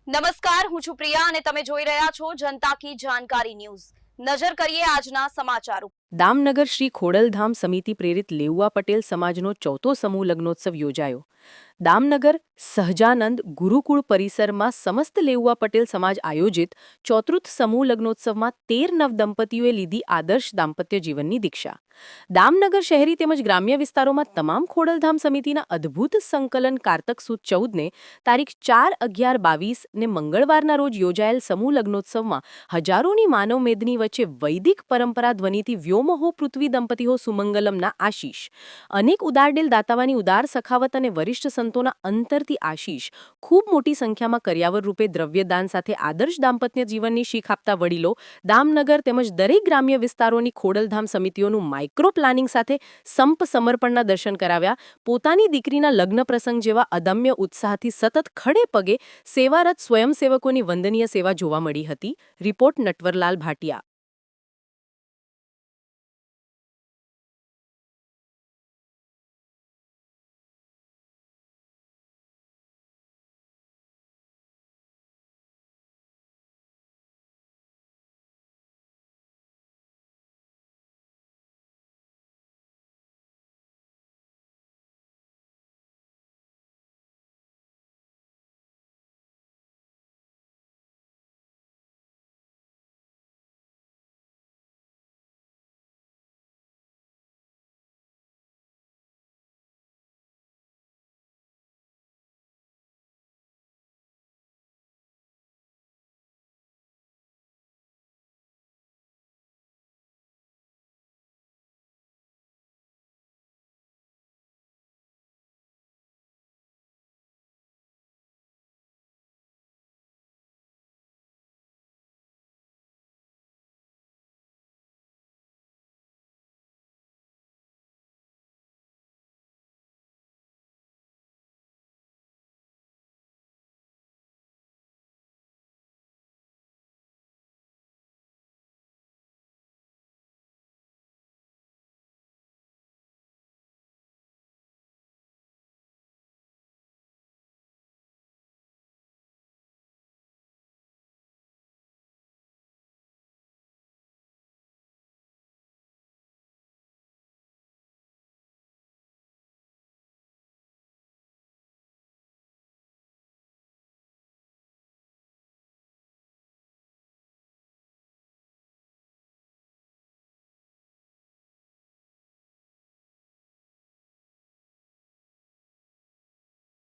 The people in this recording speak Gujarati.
નમસ્કાર, હું છું પ્રિયા અને તમે જોઈ રહ્યા છો જનતા કી જાણકારી ન્યૂઝ। નજર કરીએ આજના સમાચારો। દામનગર શ્રી ખોડલધામ સમિતિ પ્રેરિત લેઉવા પટેલ સમાજનો ચોથો સમૂહ લગ્નોત્સવ યોજાયો। દામનગર સહજાનંદ ગુરુકુળ પરિસરમાં સમસ્ત લેઉવા પટેલ સમાજ આયોજિત ચોતૃથ સમૂહ લગ્નોત્સવમાં 13 નવ દંપતીઓએ લીધી આદર્શ દાંપત્ય જીવનની દીક્ષા। દામનગર શહેરી તેમજ ગ્રામ્ય વિસ્તારોમાં તમામ ખોડલધામ સમિતિના અદ્ભુત સંકલન કારતક સુદ 14ને તારીખ 4-11-22 ને મંગળવારના રોજ યોજાયેલ સમૂહ લગ્નોત્સવમાં હજારોની માનવ મેદની વચ્ચે વૈદિક પરંપરા ધ્વનિથી વ્યોમહો પૃથ્વી દંપતીઓ સુમંગલમના આશીષ, અનેક ઉદારડેલ દાતાવાની ઉદાર સખાવત અને વરિષ્ઠ સંતોના અંતરથી આશીષ, ખૂબ મોટી સંખ્યામાં કર્યાવર રૂપે દ્રવ્યદાન સાથે આદર્શ દાંપત્ય જીવનની શીખ આપતા વડીલો, દામનગર તેમજ દરેક ગ્રામ્ય વિસ્તારોની ખોડલધામ સમિતિઓનું માઇક્રો પ્લાનિંગ સાથે સંપ સમર્પણના દર્શન કરાવ્યા। પોતાની દીકરીના લગ્ન પ્રસંગ જેવા અદમ્ય ઉત્સાહથી સતત ખડે પગે સેવારત સ્વયંસેવકોની વંદનીય સેવા જોવા મળી હતી। રિપોર્ટ નટવરલાલ ભાટિયા।